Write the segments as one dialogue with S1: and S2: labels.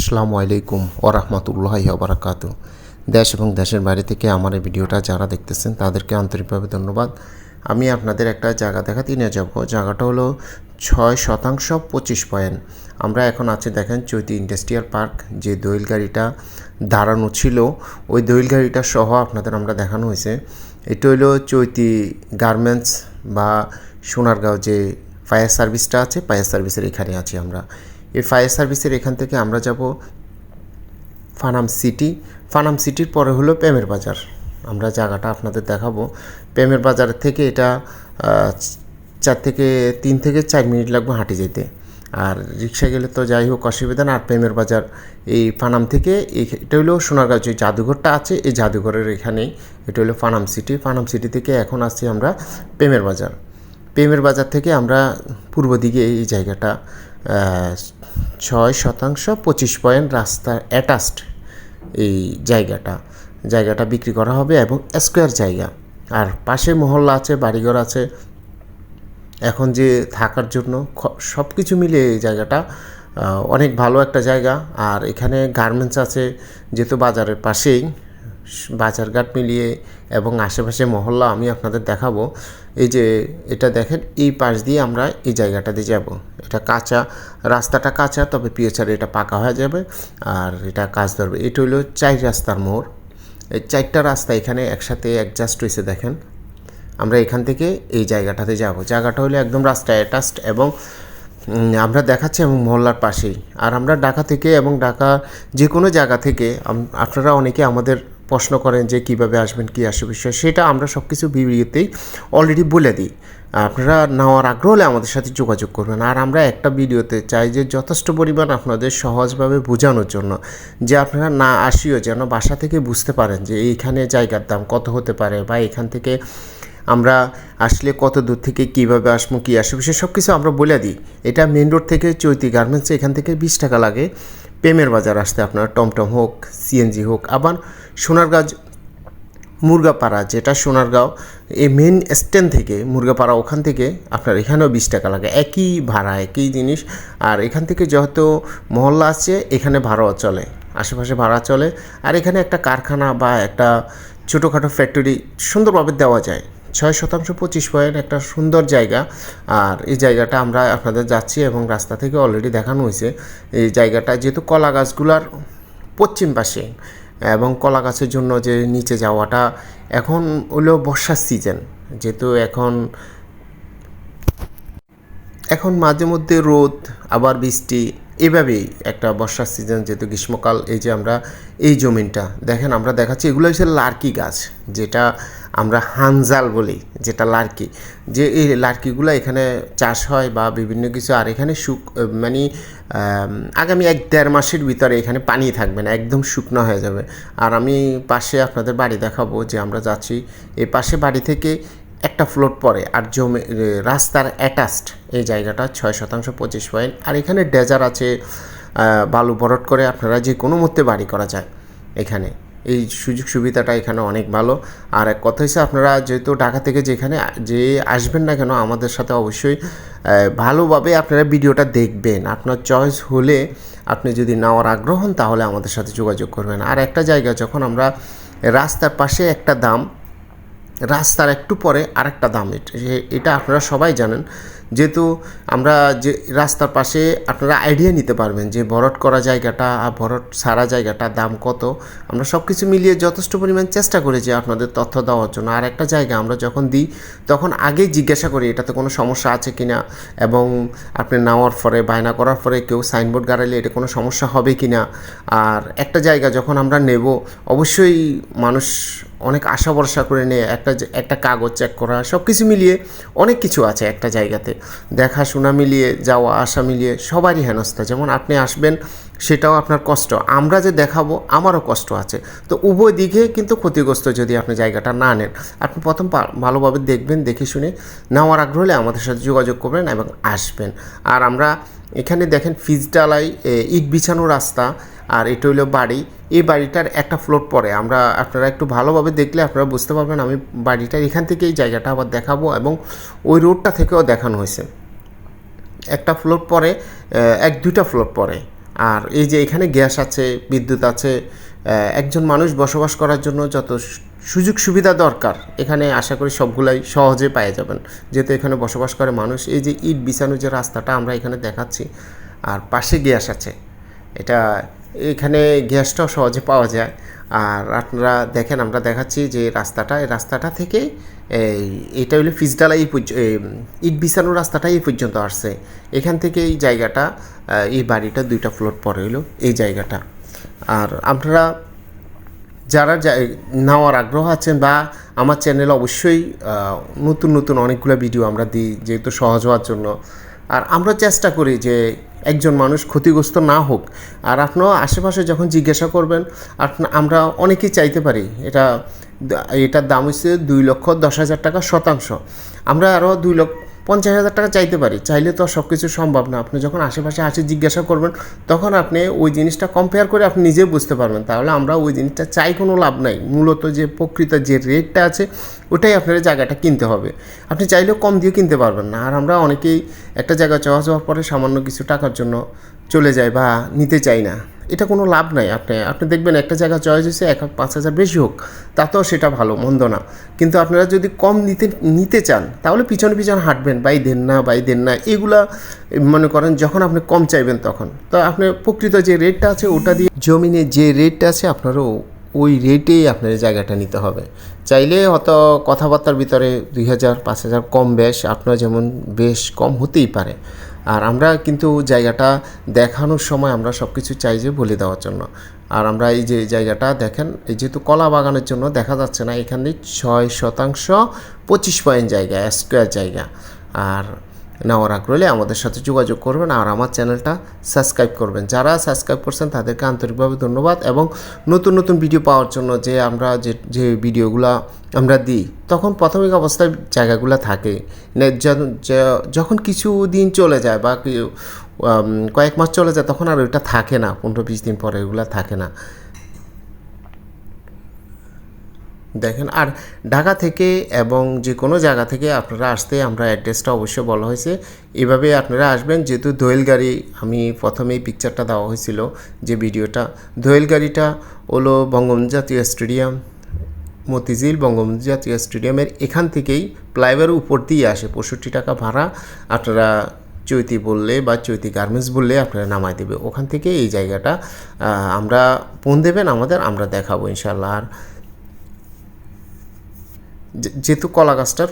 S1: আসসালামু আলাইকুম ওয়া রাহমাতুল্লাহি ওয়া বারাকাতুহু। দেশ এবং দেশের বাইরে থেকে আমার এই ভিডিওটা যারা দেখতেছেন তাদেরকে আন্তরিকভাবে ধন্যবাদ। আমি আপনাদের একটা জায়গা দেখাতে নিয়ে যাব। জায়গাটা হলো 6% 25 পয়েন্ট। আমরা এখন আছি দেখেন চৈতি ইন্ডাস্ট্রিয়াল পার্ক। যে দোয়েল গাড়িটা দাঁড়ানো ছিল ওই দোয়েল গাড়িটা সহ আপনাদের আমরা দেখানো হয়েছে। এটা হলো চৈতি গার্মেন্টস বা সোনারগাঁও যে ফায়ার সার্ভিসটা আছে, ফায়ার সার্ভিসের এখানে আছি আমরা। এই ফায়ার সার্ভিসের এখান থেকে আমরা যাব ফানাম সিটি। ফানাম সিটির পরে হলো প্রেমের বাজার। আমরা জায়গাটা আপনাদের দেখাবো। প্রেমের বাজার থেকে এটা 3 থেকে 4 মিনিট লাগবে হাঁটে যেতে। আর রিক্সা গেলে তো যাই হোক অসুবিধা না। আর প্রেমের বাজার এই ফানাম থেকে এটা হলো সোনারগাঁও যে জাদুঘরটা আছে এই জাদুঘরের এখানেই। এটা হলো ফানাম সিটি। ফানাম সিটি থেকে এখন আসছি আমরা প্রেমের বাজার। প্রেমের বাজার থেকে আমরা পূর্ব দিকে এই জায়গাটা 6% 25 পয়েন্ট রাস্তার অ্যাটাচড এই জায়গাটা বিক্রি করা হবে এবং স্কোয়ার জায়গা। আর পাশে মহল্লা আছে, বাড়িঘর আছে। এখন যে থাকার জন্য সব কিছু মিলে এই জায়গাটা অনেক ভালো একটা জায়গা। আর এখানে গার্মেন্টস আছে যেহেতু বাজারের পাশেই, বাজারঘাট মিলিয়ে এবং আশেপাশে মহল্লা আমি আপনাদের দেখাবো। এই যে এটা দেখেন, এই পাশ দিয়ে আমরা এই জায়গাটাতে যাব। এটা কাঁচা, রাস্তাটা কাঁচা, তবে পিওচারে এটা পাকা হয়ে যাবে আর এটা কাজ ধরবে। এটা হলো 4 রাস্তার মোড়। এই 4টা রাস্তা এখানে একসাথে অ্যাডজাস্ট হয়েছে দেখেন। আমরা এখান থেকে এই জায়গাটাতে যাব। জায়গাটা হলো একদম রাস্তায় অ্যাটাচড এবং আমরা দেখাচ্ছি এবং মহল্লার পাশেই। আর আমরা ঢাকা থেকে এবং ঢাকা যে কোনো জায়গা থেকে আপনারা অনেকে আমাদের প্রশ্ন করেন যে কিভাবে আসবেন, কী আসবে বিষয়, সেটা আমরা সব কিছু ভিডিওতেই অলরেডি বলে দিই। আপনারা নেওয়ার আগ্রহ হলে আমাদের সাথে যোগাযোগ করবেন। আর আমরা একটা ভিডিওতে চাই যে যথেষ্ট পরিমাণ আপনাদের সহজভাবে বোঝানোর জন্য, যে আপনারা না আসিও যেন বাসা থেকে বুঝতে পারেন যে এইখানে জায়গার দাম কত হতে পারে বা এখান থেকে আমরা আসলে কত দূর থেকে কীভাবে আসবো, কী আসবো সে সব কিছু আমরা বলে দিই। এটা মেন রোড থেকে চৈতি গার্মেন্টসে এখান থেকে 20 টাকা লাগে প্রেমের বাজার আসতে। আপনার টমটম হোক, সিএনজি হোক। আবার সোনারগাঁও মুরগাপাড়া, যেটা সোনারগাঁও এই মেন স্ট্যান্ড থেকে মুরগাপাড়া, ওখান থেকে আপনার এখানেও 20 টাকা লাগে। একই ভাড়া, একই জিনিস। আর এখান থেকে যেহেতু মহল্লা আছে এখানে ভাড়াও চলে, আশেপাশে ভাড়া চলে। আর এখানে একটা কারখানা বা একটা ছোটোখাটো ফ্যাক্টরি সুন্দরভাবে দেওয়া যায়। 6% 25 পয়েন্ট একটা সুন্দর জায়গা। আর এই জায়গাটা আমরা আপনাদের যাচ্ছি এবং রাস্তা থেকে অলরেডি দেখানো হয়েছে। এই জায়গাটা যেহেতু কলা গাছগুলার পশ্চিম পাশে এবং কলা গাছের জন্য যে নিচে যাওয়াটা এখন হলো বর্ষার সিজন, যেহেতু এখন মাঝে মধ্যে রোদ আবার বৃষ্টি, এভাবেই একটা বর্ষার সিজন, যেহেতু গ্রীষ্মকাল। এই যে আমরা এই জমিনটা দেখেন, আমরা দেখাচ্ছি এগুলো হচ্ছে লার্কি গাছ, যেটা আমরা হানজাল বলি, যেটা লার্কি। যে এই লার্কিগুলো এখানে চাষ হয় বা বিভিন্ন কিছু। আর এখানে মানে আগামী 1-1.5 মাসের ভিতরে এখানে পানি থাকবে না, একদম শুকনো হয়ে যাবে। আর আমি পাশে আপনাদের বাড়ি দেখাবো যে আমরা যাচ্ছি এই পাশে বাড়ি থেকে একটা ফ্লোর পরে। আর জমি রাস্তার অ্যাটাচড এই জায়গাটা 6% 25 পয়েন্ট। আর এখানে ডেজার আছে, বালু ভরাট করে আপনারা যে কোনো মধ্যে বাড়ি করা যায় এখানে। এই সুযোগ সুবিধাটা এখানে অনেক ভালো। আর এক কথা হচ্ছে, আপনারা যেহেতু ঢাকা থেকে যেখানে যে আসবেন না কেন আমাদের সাথে অবশ্যই ভালোভাবে আপনারা ভিডিওটা দেখবেন। আপনার চয়েস হলে আপনি যদি নেওয়ার আগ্রহ হন তাহলে আমাদের সাথে যোগাযোগ করবেন। আর একটা জায়গা যখন আমরা রাস্তার পাশে একটা দাম, রাস্তার একটু পরে আরেকটা দাম, এটা আপনারা সবাই জানেন। যেহেতু আমরা যে রাস্তার পাশে আপনারা আইডিয়া নিতে পারবেন যে ভরাট করা জায়গাটা আর ভরাট সারা জায়গাটা দাম কত। আমরা সব কিছু মিলিয়ে যথেষ্ট পরিমাণ চেষ্টা করেছি আপনাদের তথ্য দেওয়ার জন্য। আর একটা জায়গা আমরা যখন দিই তখন আগেই জিজ্ঞাসা করি এটাতে কোনো সমস্যা আছে কি না, এবং আপনি নেওয়ার পরে বায়না করার পরে কেউ সাইনবোর্ড গাড়ালে এটা কোনো সমস্যা হবে কি না। আর একটা জায়গা যখন আমরা নেব অবশ্যই মানুষ অনেক আশা ভরসা করে নিয়ে একটা কাগজ চেক করা, সব কিছু মিলিয়ে অনেক কিছু আছে একটা জায়গাতে। দেখাশোনা মিলিয়ে, যাওয়া আসা মিলিয়ে সবারই হেনস্থা। যেমন আপনি আসবেন সেটাও আপনার কষ্ট, আমরা যে দেখাবো আমারও কষ্ট আছে। তো উভয় দিকে কিন্তু ক্ষতিগ্রস্ত যদি আপনি জায়গাটা না নেন। আপনি প্রথম ভালোভাবে দেখবেন, দেখে শুনে নেওয়ার আগ্রহ হলে আমাদের সাথে যোগাযোগ করবেন এবং আসবেন। আর আমরা এখানে দেখেন ফিজডালাই ইট বিছানো রাস্তা। আর এটা হলো বাড়ি। এই বাড়িটার একটা ফ্লোর পরে আপনারা একটু ভালোভাবে দেখলে আপনারা বুঝতে পারবেন। আমি বাড়িটার এখান থেকে এই জায়গাটা আবার দেখাবো এবং ওই রোডটা থেকেও দেখানো হয়েছে। একটা ফ্লোর পরে, 1-2টা ফ্লোর পরে আর এই যে এখানে গ্যাস আছে, বিদ্যুৎ আছে, একজন মানুষ বসবাস করার জন্য যত সুযোগ সুবিধা দরকার এখানে আশা করি সবগুলাই সহজে পেয়ে যাবেন, যেহেতু এখানে বসবাস করে মানুষ। এই যে ইট বিছানো যে রাস্তাটা আমরা এখানে দেখাচ্ছি, আর পাশে গ্যাস আছে, এটা এখানে গ্যাসটাও সহজে পাওয়া যায়। আর আপনারা দেখেন, আমরা দেখাচ্ছি যে রাস্তাটা, এই রাস্তাটা থেকে এটা হলো ফিসডালা, এই ইট বিছানো রাস্তাটা এই পর্যন্ত আসছে। এখান থেকে এই জায়গাটা, এই বাড়িটা 2টা ফ্লোর পরে হলো এই জায়গাটা। আর আপনারা যারা নেওয়ার আগ্রহ আছেন বা আমার চ্যানেলে অবশ্যই নতুন নতুন অনেকগুলো ভিডিও আমরা দিই, যেহেতু সহজ হওয়ার জন্য। আর আমরা চেষ্টা করি যে একজন মানুষ ক্ষতিগ্রস্ত না হোক। আর আপনারা আশেপাশে যখন জিজ্ঞাসা করবেন, আমরা অনেকেই চাইতে পারি, এটার দাম হচ্ছে 2,10,000 টাকা শতাংশ। আমরা আরও 2,50,000 টাকা চাইতে পারি, চাইলে তো সব কিছু সম্ভব না। আপনি যখন আশেপাশে আসে জিজ্ঞাসা করবেন, তখন আপনি ওই জিনিসটা কম্পেয়ার করে আপনি নিজে বুঝতে পারবেন। তাহলে আমরা ওই জিনিসটা চাই কোনো লাভ নাই, মূলত যে প্রকৃত যে রেটটা আছে ওটাই আপনার জায়গাটা কিনতে হবে। আপনি চাইলেও কম দিয়ে কিনতে পারবেন না। আর আমরা অনেকেই একটা জায়গা যাওয়ার পরে সামান্য কিছু টাকার জন্য চলে যায় বা নিতে চাই না, এটা কোনো লাভ নাই। আপনি দেখবেন একটা জায়গা চয়েস হয়েছে 1,05,000 বেশি হোক, তাতেও সেটা ভালো, মন্দ না। কিন্তু আপনারা যদি কম নিতে চান, তাহলে পিছনে হাঁটবেন, বাই দেন না এগুলা মনে করেন। যখন আপনি কম চাইবেন তখন তো আপনার প্রকৃত যে রেটটা আছে ওটা দিয়ে, জমিনে যে রেটটা আছে আপনারও ওই রেটেই আপনার জায়গাটা নিতে হবে। চাইলে হয়তো কথাবার্তার ভিতরে 2,000 5,000 কম বেশ, আপনার যেমন বেশ কম হতেই পারে। আর আমরা কিন্তু জায়গাটা দেখানোর সময় আমরা সব কিছু চাই যে বলে দেওয়ার জন্য। আর আমরা এই যে জায়গাটা দেখেন, এই যেহেতু কলা বাগানের জন্য দেখা যাচ্ছে না, এখানে 6% 25 পয়েন্ট জায়গা, স্কোয়ার জায়গা। আর নেওয়ার আগ্রহে আমাদের সাথে যোগাযোগ করবেন, আর আমার চ্যানেলটা সাবস্ক্রাইব করবেন। যারা সাবস্ক্রাইব করছেন তাদেরকে আন্তরিকভাবে ধন্যবাদ। এবং নতুন নতুন ভিডিও পাওয়ার জন্য যে আমরা যে ভিডিওগুলো আমরা দিই, তখন প্রাথমিক অবস্থায় জায়গাগুলো থাকে, যখন কিছু দিন চলে যায় বা কয়েক মাস চলে যায়, তখন আর ওইটা থাকে না, 15-20 দিন পরে এগুলো থাকে না। দেখেন, আর ঢাকা থেকে এবং যে কোনো জায়গা থেকে আপনারা আসতে আমরা অ্যাড্রেসটা অবশ্যই বলা হয়েছে, এভাবে আপনারা আসবেন। যেহেতু দোয়েল গাড়ি, আমি প্রথমেই পিকচারটা দেওয়া হয়েছিল যে ভিডিওটা, দোয়েল গাড়িটা হলো বঙ্গবন্ধু জাতীয় স্টেডিয়াম, মতিঝিল বঙ্গবন্ধু জাতীয় স্টেডিয়ামের এখান থেকেই ফ্লাইওভারের উপর দিয়ে আসে। 65 টাকা ভাড়া, আপনারা চৈতি বললে বা চৈতি গার্মেন্টস বললে আপনারা নামায় দেবে। ওখান থেকে এই জায়গাটা আমরা ফোন দেবেন আমাদের, আমরা দেখাবো ইনশাল্লাহ। আর যেহেতু কলা গাছটার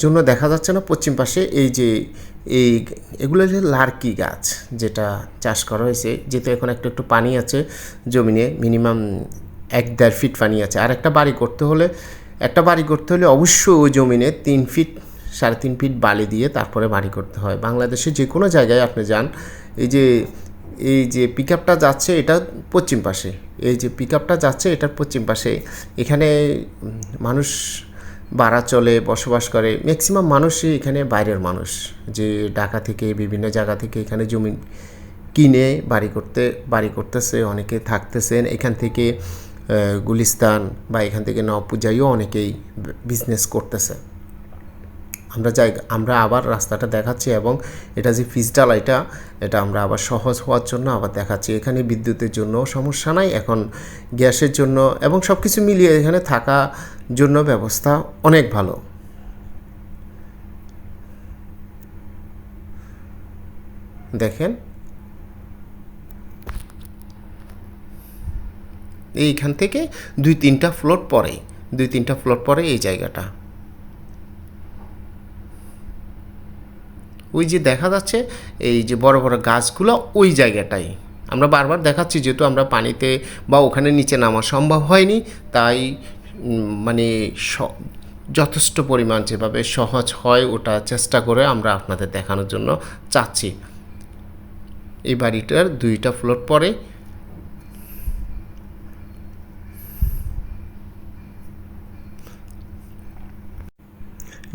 S1: জন্য দেখা যাচ্ছে না পশ্চিম পাশে, এগুলো যে লার্কি গাছ যেটা চাষ করা হয়েছে, যেহেতু এখন একটু পানি আছে জমিনে, মিনিমাম 1-1.5 ফিট পানি আছে। আর একটা বাড়ি করতে হলে অবশ্যই ওই জমিনে 3 ফিট 3.5 ফিট বালি দিয়ে তারপরে বাড়ি করতে হয়। বাংলাদেশে যে কোনো জায়গায় আপনি যান, এই যে পিক আপটা যাচ্ছে এটা পশ্চিম পাশে, এটার পশ্চিম পাশে, এখানে মানুষ ভাড়া চলে, বসবাস করে। ম্যাক্সিমাম মানুষই এখানে বাইরের মানুষ, যে ঢাকা থেকে বিভিন্ন জায়গা থেকে এখানে জমি কিনে বাড়ি করতেছে, অনেকে থাকতেছেন। এখান থেকে গুলিস্তান বা এখান থেকে নবপূজাইও অনেকেই বিজনেস করতেছে। আমরা আবার রাস্তাটা দেখাচ্ছি, এবং এটা যে ফিসডালা, এটা আমরা আবার সহজ হওয়ার জন্য আবার দেখাচ্ছি। এখানে বিদ্যুতের জন্য সমস্যা নাই, এখন গ্যাসের জন্য এবং সব কিছু মিলিয়ে এখানে থাকা জন্য ব্যবস্থা অনেক ভালো। দেখেন, এইখান থেকে 2-3টা ফ্লোর পরে এই জায়গাটা, ওই যে দেখা যাচ্ছে এই যে বড় বড় গাছগুলো, ওই জায়গাটাই আমরা বারবার দেখাচ্ছি। যেহেতু আমরা পানিতে বা ওখানে নিচে নামা সম্ভব হয়নি, তাই মানে যথেষ্ট পরিমাণ যেভাবে সহজ হয় ওটা চেষ্টা করে আমরা আপনাদের দেখানোর জন্য চাচ্ছি। এই বাড়িটার 2টা ফ্লোর পরে,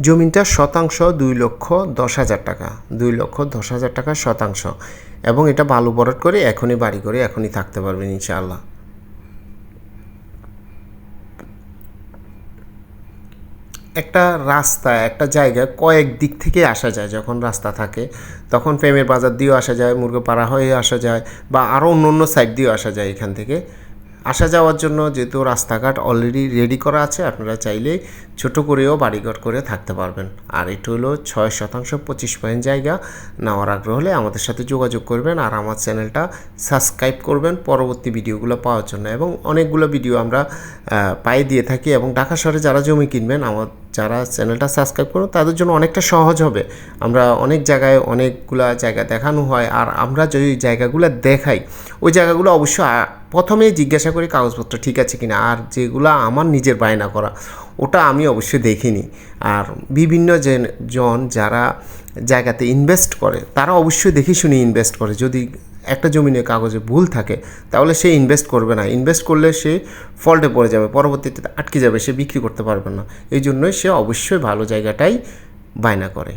S1: জমিটা শতাংশ 2,10,000 টাকা, 2,10,000 টাকা শতাংশ। এবং এটা বালু ভরাট করে এখনই বাড়ি করে এখনই থাকতে পারবেন ইনশাআল্লাহ। একটা রাস্তা একটা জায়গায় কয়েক দিক থেকে আসা যায়। যখন রাস্তা থাকে তখন ফেমের বাজার দিয়েও আসা যায়, মুরগিপাড়া হয়ে আসা যায়, বা আরও অন্য অন্য সাইড দিয়েও আসা যায়। এখান থেকে আসা যাওয়ার জন্য যেহেতু রাস্তাঘাট অলরেডি রেডি করা আছে, আপনারা চাইলেই ছোট করেও বাড়িঘর করে থাকতে পারবেন। আর এটা হলো 6% 25 পয়েন্ট জায়গা। নেওয়ার আগ্রহ হলে আমাদের সাথে যোগাযোগ করবেন আর আমার চ্যানেলটা সাবস্ক্রাইব করবেন পরবর্তী ভিডিওগুলো পাওয়ার জন্য। এবং অনেকগুলো ভিডিও আমরা পাই দিয়ে থাকি। এবং ঢাকা শহরে যারা জমি কিনবেন, যারা চ্যানেলটা সাবস্ক্রাইব করুন, তাদের জন্য অনেকটা সহজ হবে। আমরা অনেক জায়গায় অনেকগুলা জায়গা দেখানো হয়, আর আমরা যদি জায়গাগুলো দেখাই ওই জায়গাগুলো অবশ্যই প্রথমেই জিজ্ঞাসা করি কাগজপত্র ঠিক আছে কিনা। আর যেগুলো আমার নিজের বায়না করা ওটা আমি অবশ্যই দেখিনি। আর বিভিন্ন জন যারা জায়গাতে ইনভেস্ট করে তারা অবশ্যই দেখে শুনে ইনভেস্ট করে। যদি একটা জমিনের কাগজে ভুল থাকে তাহলে সে ইনভেস্ট করবে না। ইনভেস্ট করলে সে ফল্টে পড়ে যাবে, পরবর্তীতে আটকে যাবে, সে বিক্রি করতে পারবে না। এই জন্যই সে অবশ্যই ভালো জায়গাটাই বায়না করে।